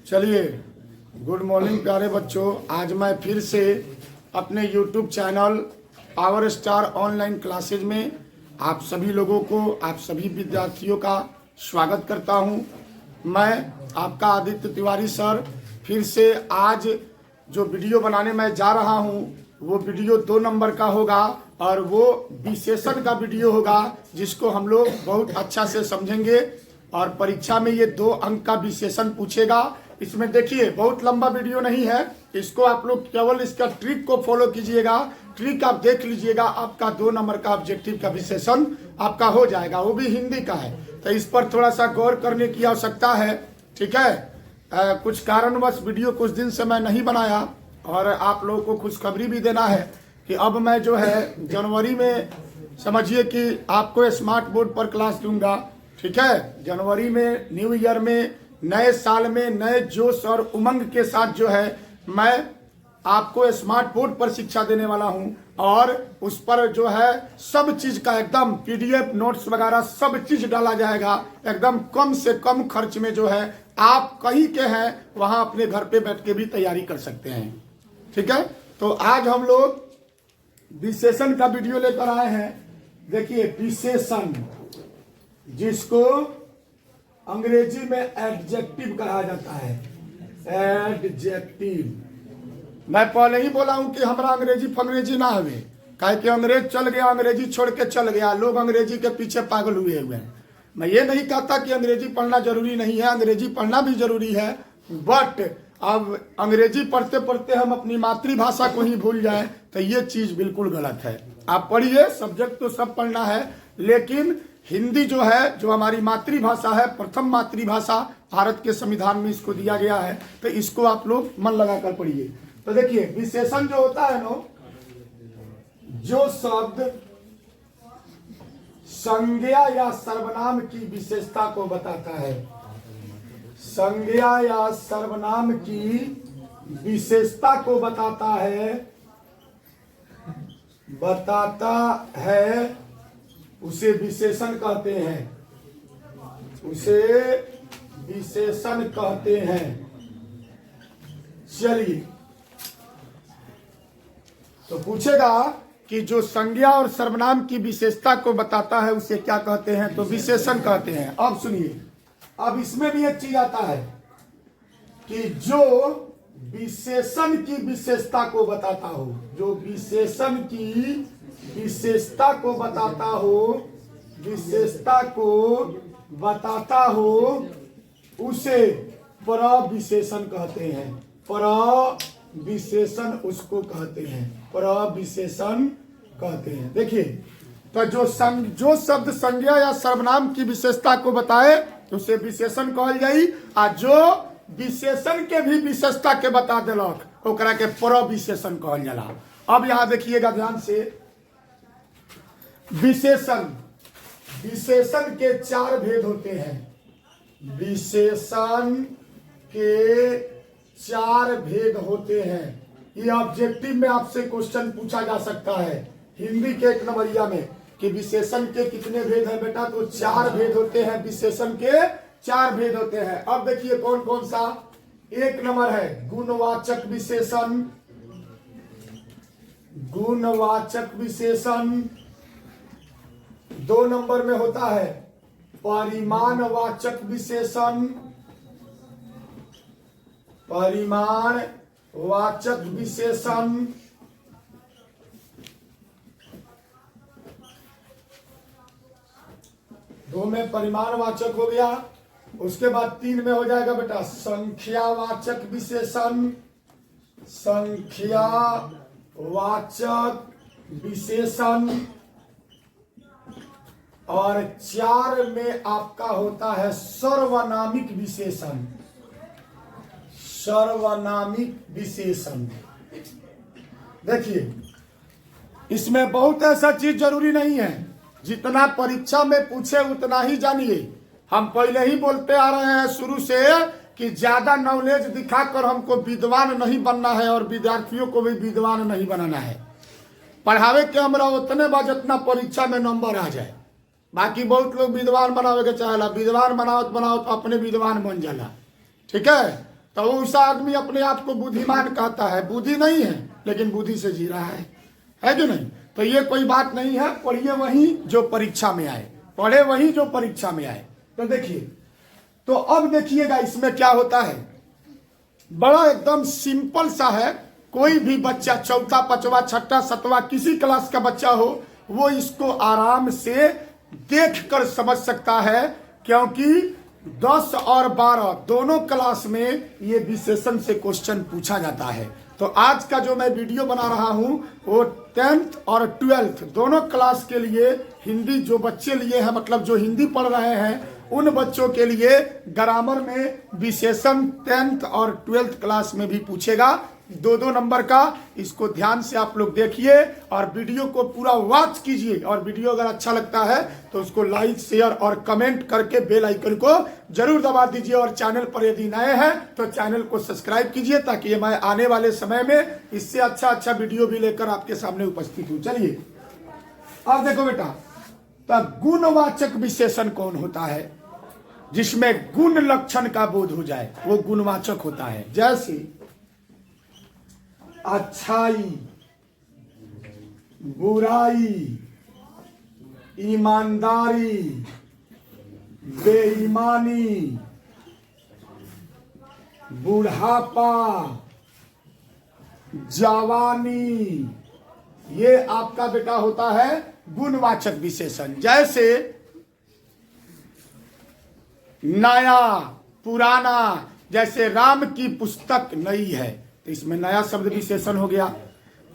चलिए, good morning प्यारे बच्चों। आज मैं फिर से अपने YouTube channel power star online classes में आप सभी लोगों को, आप सभी विद्यार्थियों का स्वागत करता हूं। मैं आपका आदित्य तिवारी सर फिर से आज जो वीडियो बनाने मैं जा रहा हूं वो वीडियो 2 नंबर का होगा और वो विशेषण का वीडियो होगा, जिसको हम लोग बहुत अच्छा से समझेंगे और परीक्षा में ये 2 अंक का विशेषण पूछेगा। इसमें देखिए बहुत लंबा वीडियो नहीं है, इसको आप लोग केवल इसका ट्रिक को फॉलो कीजिएगा। ट्रिक आप देख लीजिएगा, आपका 2 नंबर का ऑब्जेक्टिव का विशेषण आपका हो जाएगा, वो भी हिंदी का है। तो इस पर थोड़ा सा गौर करने की आवश्यकता है, ठीक है। कुछ कारणवश वीडियो कुछ दिन से मैं नहीं बनाया और आप लोगों को खुशखबरी भी देना है कि अब मैं जो है जनवरी में समझिए कि आपको स्मार्ट बोर्ड पर क्लास दूंगा, ठीक है। जनवरी में न्यू ईयर में, नए साल में नए जोश और उमंग के साथ जो है मैं आपको स्मार्ट बोर्ड पर शिक्षा देने वाला हूं और उस पर जो है सब चीज का एकदम PDF नोट्स वगैरह सब चीज डाला जाएगा। एकदम कम से कम खर्च में जो है आप कहीं के हैं वहां अपने घर पे बैठ के भी तैयारी कर सकते हैं, ठीक है। तो आज हम लोग विशेषण का वीडियो लेकर आए हैं। देखिए विशेषण, जिसको अंग्रेजी में एडजेक्टिव कहा जाता है, एडजेक्टिव। मैं पहले ही बोला हूं कि हमारा अंग्रेजी ना हवे, काहे कि अंग्रेज चल गया, अंग्रेजी छोड़ के चल गया, लोग अंग्रेजी के पीछे पागल हुए हैं। मैं ये नहीं कहता कि अंग्रेजी पढ़ना जरूरी नहीं है, अंग्रेजी पढ़ना भी जरूरी है, बट अब अंग्रेजी पढ़ते पढ़ते हम अपनी मातृभाषा को ही भूल जाएं तो ये चीज बिल्कुल गलत है। आप पढ़िए, सब्जेक्ट तो सब पढ़ना है, लेकिन हिंदी जो है, जो हमारी मातृभाषा है, प्रथम मातृभाषा, भारत के संविधान में इसको दिया गया है, तो इसको आप लोग मन लगाकर पढ़िए। तो देखिए विशेषण जो होता है ना, जो शब्द संज्ञा या सर्वनाम की विशेषता को बताता है, संज्ञा या सर्वनाम की विशेषता को बताता है, उसे विशेषण कहते हैं, उसे विशेषण कहते हैं। चलिए, तो पूछेगा कि जो संज्ञा और सर्वनाम की विशेषता को बताता है उसे क्या कहते हैं, तो विशेषण कहते हैं। अब सुनिए, अब इसमें भी एक चीज आता है कि जो विशेषण की विशेषता को बताता हो, जो विशेषण की विशेषता को बताता हो, विशेषता को बताता हो, उसे प्रविशेषण कहते हैं। प्रविशेषण उसको कहते हैं, प्रविशेषण कहते हैं। देखिए, तो जो शब्द संज्ञा या सर्वनाम की विशेषता को बताए तो उसे विशेषण कहल जाई, और जो विशेषण के भी विशेषता के बता दिलक ओकरा के प्रविशेषण कहल जाला। अब यहां देखिएगा ध्यान से, विशेषण, विशेषण के 4 भेद होते हैं। विशेषण के 4 भेद होते हैं। ये ऑब्जेक्टिव में आपसे क्वेश्चन पूछा जा सकता है हिंदी के 1 नंबरिया में कि विशेषण के कितने भेद हैं बेटा, तो 4 भेद होते हैं। विशेषण के 4 भेद होते हैं। अब देखिए कौन कौन सा। 1 नंबर है गुणवाचक विशेषण, गुणवाचक विशेषण। 2 नंबर में होता है परिमाणवाचक विशेषण, परिमाणवाचक विशेषण। 2 में परिमाणवाचक हो गया। उसके बाद 3 में हो जाएगा बेटा संख्यावाचक विशेषण, संख्यावाचक विशेषण। और 4 में आपका होता है सर्वनामिक विशेषण, सर्वनामिक विशेषण। देखिए, इसमें बहुत ऐसा चीज जरूरी नहीं है, जितना परीक्षा में पूछे उतना ही जानिए। हम पहले ही बोलते आ रहे हैं शुरू से कि ज्यादा नॉलेज दिखाकर हमको विद्वान नहीं बनना है और विद्यार्थियों को भी विद्वान नहीं बनाना है। पढ़ावे के हमरा उतने बा जितना परीक्षा में नंबर आ जाए। बाकी बहुत लोग विद्वान बनावे के चाहेला, विद्वान बनावत बनावत अपने विद्वान बन जाला, ठीक है। तो वो ऐसा आदमी अपने आप को बुद्धिमान कहता है, बुद्धि नहीं है लेकिन बुद्धि से जी रहा है कि नहीं। तो ये कोई बात नहीं है, पढ़िए वही जो परीक्षा में आए, पढ़े वही जो परीक्षा में आए। तो देखिए, तो अब देखिएगा इसमें क्या होता है, बड़ा एकदम सिंपल सा है। कोई भी बच्चा चौथा पांचवा छठा सातवां किसी क्लास का बच्चा हो, वो इसको आराम से देखकर समझ सकता है, क्योंकि 10 और 12 दोनों क्लास में ये विशेषण से क्वेश्चन पूछा जाता है। तो आज का जो मैं वीडियो बना रहा हूं वो 10th और 12th दोनों क्लास के लिए, हिंदी जो बच्चे लिए हैं, मतलब जो हिंदी पढ़ रहे हैं उन बच्चों के लिए ग्रामर में विशेषण 10th और 12th क्लास में भी पूछेगा, 2-2 नंबर का। इसको ध्यान से आप लोग देखिए और वीडियो को पूरा वॉच कीजिए। और वीडियो अगर अच्छा लगता है तो उसको लाइक शेयर और कमेंट करके बेल आइकन को जरूर दबा दीजिए। और चैनल पर यदि नए हैं तो चैनल को सब्सक्राइब कीजिए, ताकि मैं आने वाले समय में इससे अच्छा वीडियो भी लेकर आपके सामने उपस्थित हूँ। चलिए अब देखो बेटा, तब गुणवाचक विशेषण कौन होता है, जिसमें गुण लक्षण का बोध हो जाए, वो गुणवाचक होता है। जैसे अच्छाई, बुराई, ईमानदारी, बेईमानी, बुढ़ापा, जवानी, ये आपका बेटा होता है गुणवाचक विशेषण। जैसे नया, पुराना, जैसे राम की पुस्तक नई है तो इसमें नया शब्द विशेषण हो गया।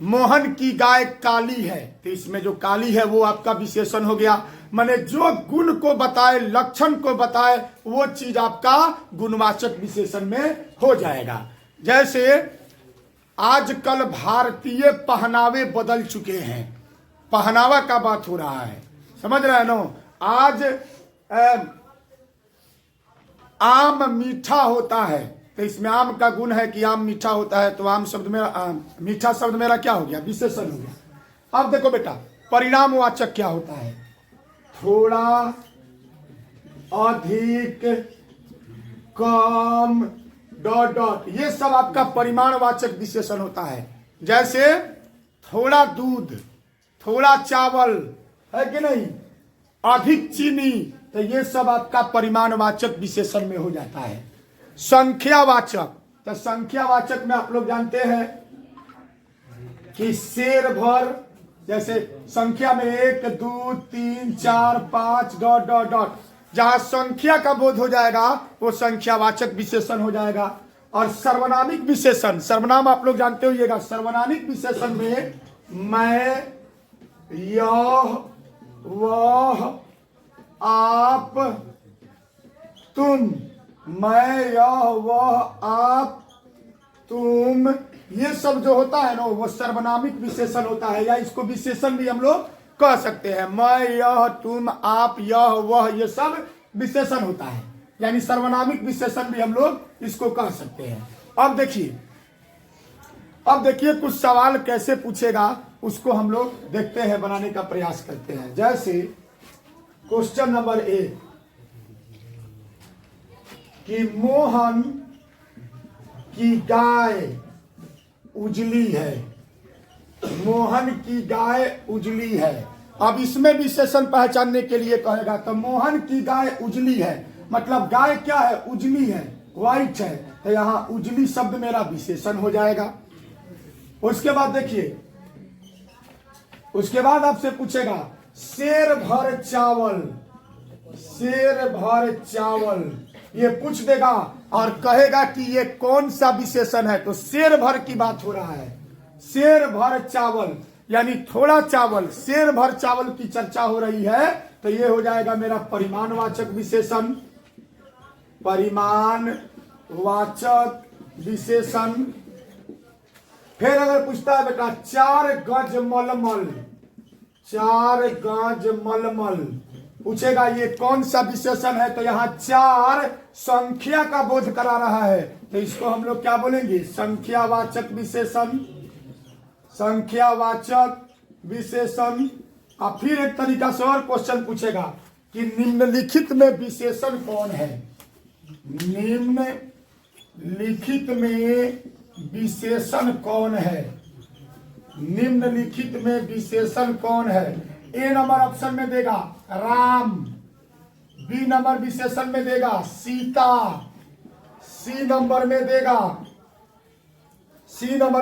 मोहन की गाय काली है तो इसमें जो काली है वो आपका विशेषण हो गया। माने जो गुण को बताए, लक्षण को बताए, वो चीज आपका गुणवाचक विशेषण में हो जाएगा। जैसे आजकल भारतीय पहनावे बदल चुके हैं, पहनावा का बात हो रहा है, समझ रहे हैं ना। आज आम मीठा होता है तो इसमें आम का गुण है कि आम मीठा होता है, तो आम शब्द मेरा, मीठा शब्द मेरा क्या हो गया, विशेषण हो गया। अब देखो बेटा, परिणामवाचक क्या होता है, थोड़ा, अधिक, कम, डॉट डॉट, ये सब आपका परिमाणवाचक विशेषण होता है। जैसे थोड़ा दूध, थोड़ा चावल, है कि नहीं, अधिक चीनी, तो ये सब आपका परिमाणवाचक विशेषण में हो जाता है। संख्यावाचक, तो संख्यावाचक में आप लोग जानते हैं कि शेर भर, जैसे संख्या में 1 2 3 4 5 डॉट डॉट डॉट, जहां संख्या का बोध हो जाएगा वो संख्यावाचक विशेषण हो जाएगा। और सर्वनामिक विशेषण, सर्वनाम आप लोग जानते होइएगा। सर्वनामिक विशेषण में मैं, यह, वह, आप, तुम, मैं, यह, वह, आप, तुम, ये सब जो होता है ना वो सर्वनामिक विशेषण होता है, या इसको विशेषण भी हम लोग कह सकते हैं। मैं, यह, तुम, आप, यह, वह, ये सब विशेषण होता है, यानी सर्वनामिक विशेषण भी हम लोग इसको कह सकते हैं। अब देखिए कुछ सवाल कैसे पूछेगा उसको हम लोग देखते हैं, बनाने का प्रयास करते हैं। जैसे क्वेश्चन नंबर 1 कि मोहन की गाय उजली है, मोहन की गाय उजली है। अब इसमें विशेषण पहचानने के लिए कहेगा, तो मोहन की गाय उजली है मतलब गाय क्या है, उजली है, व्हाइट है, तो यहां उजली शब्द मेरा विशेषण हो जाएगा। उसके बाद देखिए, उसके बाद आपसे पूछेगा शेर भर चावल, शेर भर चावल, ये पूछ देगा और कहेगा कि ये कौन सा विशेषण है, तो शेर भर की बात हो रहा है। शेर भर चावल यानी थोड़ा चावल, शेर भर चावल की चर्चा हो रही है, तो ये हो जाएगा मेरा परिमाणवाचक विशेषण। परिमाणवाचक विशेषण। फिर अगर पूछता है बेटा 4 गज मलमल, 4 गज मलमल, पूछेगा ये कौन सा विशेषण है, तो यहाँ 4 संख्या का बोध करा रहा है, तो इसको हम लोग क्या बोलेंगे, संख्यावाचक विशेषण। संख्यावाचक विशेषण। और फिर एक तरीका से और क्वेश्चन पूछेगा कि निम्नलिखित में विशेषण कौन है, निम्नलिखित में विशेषण कौन है? निम्नलिखित में विशेषण कौन है? ए नंबर ऑप्शन में देगा राम, बी नंबर विशेषण में देगा सीता, सी नंबर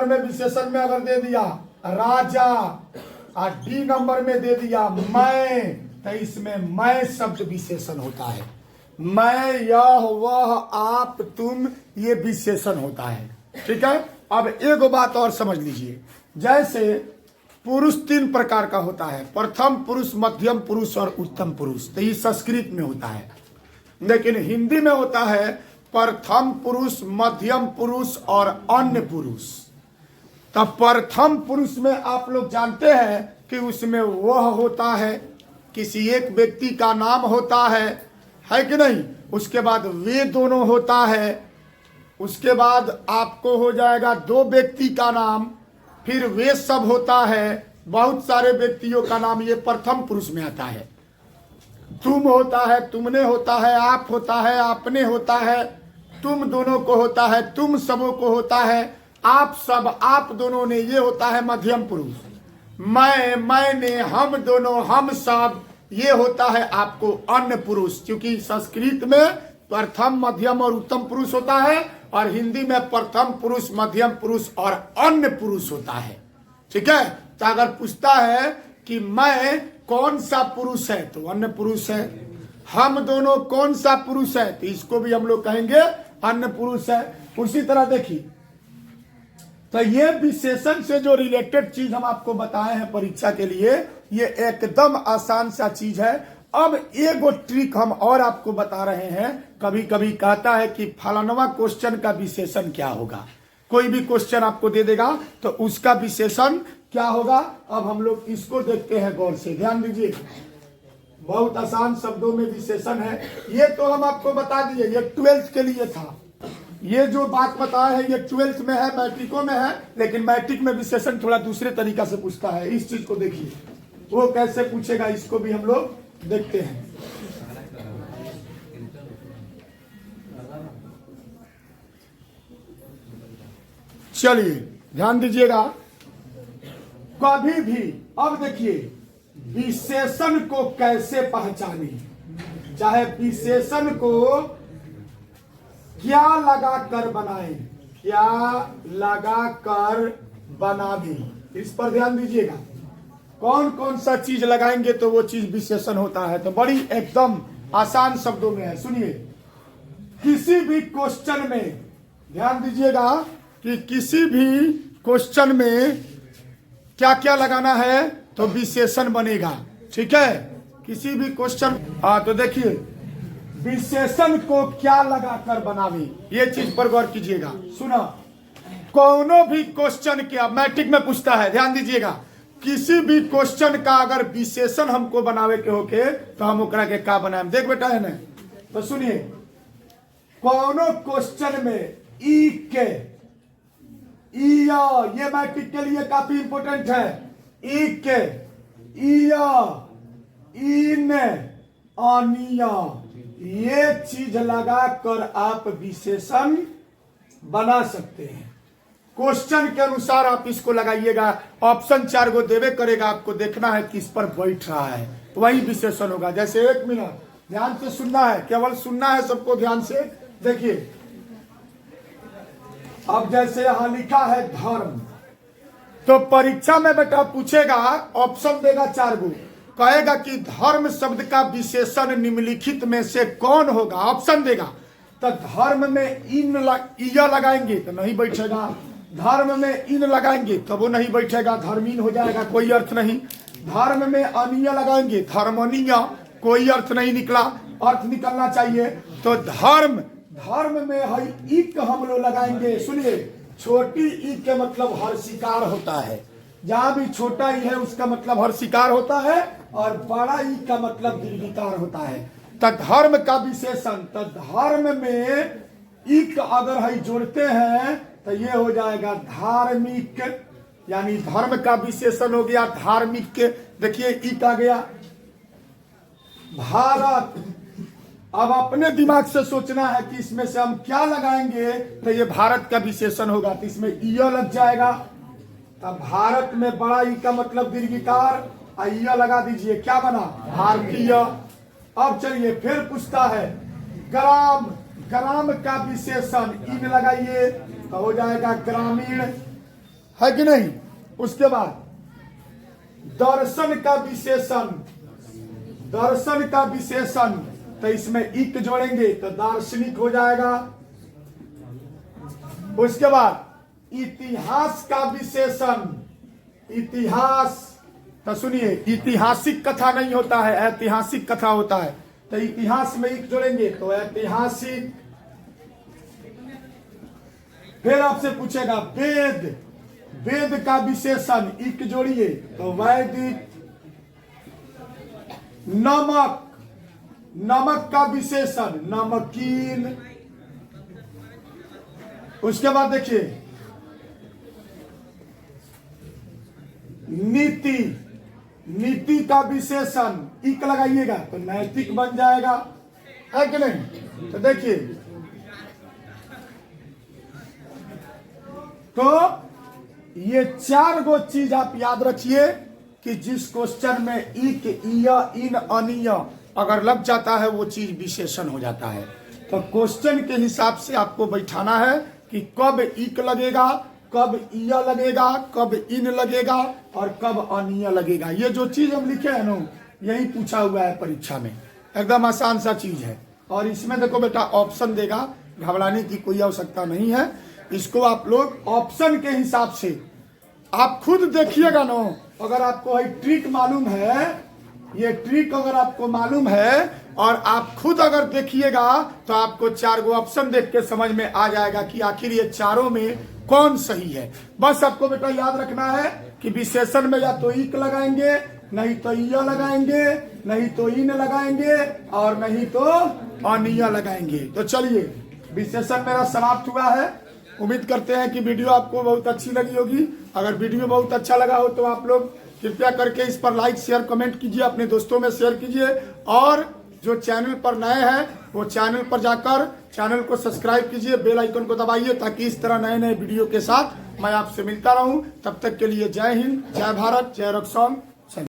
में विशेषण में अगर दे दिया राजा और डी नंबर में दे दिया मैं, तो इसमें मैं शब्द विशेषण होता है। मैं, यह, वह, आप, तुम, ये विशेषण होता है। ठीक है। अब एक बात और समझ लीजिए, जैसे पुरुष 3 प्रकार का होता है, प्रथम पुरुष, मध्यम पुरुष और उत्तम पुरुष। तो ये संस्कृत में होता है, लेकिन हिंदी में होता है प्रथम पुरुष, मध्यम पुरुष और अन्य पुरुष। तब प्रथम पुरुष में आप लोग जानते हैं कि उसमें वह होता है, किसी एक व्यक्ति का नाम होता है कि नहीं। उसके बाद वे दोनों होता है, उसके बाद आपको हो जाएगा 2 व्यक्ति का नाम, फिर वे सब होता है, बहुत सारे व्यक्तियों का नाम, ये प्रथम पुरुष में आता है। तुम होता है, तुमने होता है, आप होता है, आपने होता है, तुम दोनों को होता है, तुम सबों को होता है, आप सब, आप दोनों ने, ये होता है मध्यम पुरुष। मैं, मैंने, हम दोनों, हम सब, ये होता है आपको अन्य पुरुष। क्योंकि संस्कृत में प्रथम, मध्यम और उत्तम पुरुष होता है और हिंदी में प्रथम पुरुष, मध्यम पुरुष और अन्य पुरुष होता है। ठीक है। तो अगर पूछता है कि मैं कौन सा पुरुष है, तो अन्य पुरुष है। हम दोनों कौन सा पुरुष है, तो इसको भी हम लोग कहेंगे अन्य पुरुष है। उसी तरह देखिए, तो ये विशेषण से जो रिलेटेड चीज हम आपको बताए हैं परीक्षा के लिए, ये एकदम आसान सा चीज है। अब एक ट्रिक हम और आपको बता रहे हैं। कभी कभी कहता है कि फलानवा क्वेश्चन का विशेषण क्या होगा, कोई भी क्वेश्चन आपको दे देगा तो उसका विशेषण क्या होगा। अब हम लोग इसको देखते हैं गौर से, ध्यान दीजिए। बहुत आसान शब्दों में विशेषण है। ये तो हम आपको बता दिए, ये 12th के लिए था। ये जो बात बताया है ये 12th में है, मैट्रिकों में है, लेकिन मैट्रिक में विशेषण थोड़ा दूसरे तरीका से पूछता है। इस चीज को देखिए, वो कैसे पूछेगा, इसको भी हम लोग देखते हैं। चलिए ध्यान दीजिएगा। कभी भी, अब देखिए, विशेषण को कैसे पहचाने, चाहे विशेषण को क्या लगा कर बनाए, क्या लगा कर बनावे, इस पर ध्यान दीजिएगा। कौन कौन सा चीज लगाएंगे तो वो चीज विशेषण होता है। तो बड़ी एकदम आसान शब्दों में है, सुनिए। किसी भी क्वेश्चन में ध्यान दीजिएगा कि किसी भी क्वेश्चन में क्या क्या लगाना है तो विशेषण बनेगा। ठीक है। किसी भी क्वेश्चन, तो देखिए, विशेषण को क्या लगाकर बनावे, ये चीज पर गौर कीजिएगा। सुना, कोनो भी क्वेश्चन के मैट्रिक में पूछता है, ध्यान दीजिएगा, किसी भी क्वेश्चन का अगर विशेषण हमको बनावे के होके तो हम ओकरा के का बनाए, देख बेटा है ना। तो सुनिए, कोनो क्वेश्चन में ई के, ये मैट्रिक के लिए काफी इंपोर्टेंट है। ई के, इन, अनिया, ये चीज लगा कर आप विशेषण बना सकते हैं। क्वेश्चन के अनुसार आप इसको लगाइएगा। ऑप्शन 4 को देवे करेगा, आपको देखना है किस पर बैठ रहा है, वही विशेषण होगा। जैसे 1 मिनट ध्यान से सुनना है, केवल सुनना है सबको, ध्यान से देखिए। अब जैसे यहां लिखा है धर्म, तो परीक्षा में बेटा पूछेगा, ऑप्शन देगा 4 गो, कहेगा कि धर्म शब्द का विशेषण निम्नलिखित में से कौन होगा, ऑप्शन देगा। तो धर्म में इन लगाएंगे तो नहीं बैठेगा, धर्म में इन लगाएंगे तो वो नहीं बैठेगा, धर्मीन हो जाएगा, कोई अर्थ नहीं। धर्म में अनिया लगाएंगे, धर्मनीय, कोई अर्थ नहीं निकला, अर्थ निकलना चाहिए। तो धर्म, धर्म में है इक हम लोग लगाएंगे। सुनिए, छोटी ई के मतलब हर शिकार होता है, जहां भी छोटा ई है उसका मतलब हर शिकार होता है, और बड़ा ई का मतलब निर्विकार होता है। तो धर्म का विशेषण, तो धर्म में इक अगर है जोड़ते हैं तो ये हो जाएगा धार्मिक, यानी धर्म का विशेषण हो गया धार्मिक। देखिए इक आ गया। भारत, अब अपने दिमाग से सोचना है कि इसमें से हम क्या लगाएंगे तो ये भारत का विशेषण होगा, तो इसमें य लग जाएगा। अब भारत में बड़ा ई का मतलब दीर्घिकार, य लगा दीजिए, क्या बना? भारतीय। अब चलिए फिर पूछता है ग्राम, ग्राम का विशेषण इन लगाइए तो हो जाएगा ग्रामीण, है कि नहीं? उसके बाद दर्शन का विशेषण, दर्शन का विशेषण तो इसमें इक जोड़ेंगे तो दार्शनिक हो जाएगा। उसके बाद इतिहास का विशेषण, इतिहास तो सुनिए, ऐतिहासिक कथा नहीं होता है, ऐतिहासिक कथा होता है, तो इतिहास में इक जोड़ेंगे तो ऐतिहासिक। फिर आपसे पूछेगा वेद, वेद का विशेषण इक जोड़िए तो वैदिक। नमक, नमक का विशेषण नमकीन। उसके बाद देखिए नीति, नीति का विशेषण इक लगाइएगा तो नैतिक बन जाएगा, है कि नहीं? तो देखिए तो ये चार गो चीज आप याद रखिए कि जिस क्वेश्चन में इक, इया, इन, अनिय अगर लग जाता है वो चीज विशेषण हो जाता है। तो क्वेश्चन के हिसाब से आपको बैठाना है कि कब इक लगेगा, कब इया लगेगा, कब इन लगेगा और कब अनिय लगेगा। ये जो चीज हम लिखे हैं ना, यही पूछा हुआ है परीक्षा में, एकदम आसान सा चीज है। और इसमें देखो बेटा ऑप्शन देगा, घबराने की कोई आवश्यकता नहीं है। इसको आप लोग ऑप्शन के हिसाब से आप खुद देखिएगा ना, अगर आपको ट्रिक मालूम है, ये ट्रिक अगर आपको मालूम है और आप खुद अगर देखिएगा तो आपको चार गो ऑप्शन देख के समझ में आ जाएगा कि आखिर ये चारों में कौन सही है। बस आपको बेटा याद रखना है कि विशेषण में या तो इक लगाएंगे, नहीं तो इया लगाएंगे, नहीं तो इन लगाएंगे और नहीं तो अनिया लगाएंगे। तो चलिए विशेषण मेरा समाप्त हुआ है। उम्मीद करते हैं कि वीडियो आपको बहुत अच्छी लगी होगी। अगर वीडियो बहुत अच्छा लगा हो तो आप लोग कृपया करके इस पर लाइक, शेयर, कमेंट कीजिए, अपने दोस्तों में शेयर कीजिए। और जो चैनल पर नए हैं वो चैनल पर जाकर चैनल को सब्सक्राइब कीजिए, बेल आइकन को दबाइए ताकि इस तरह नए नए वीडियो के साथ मैं आपसे मिलता रहूं। तब तक के लिए जय हिंद, जय भारत, जय रक्षण।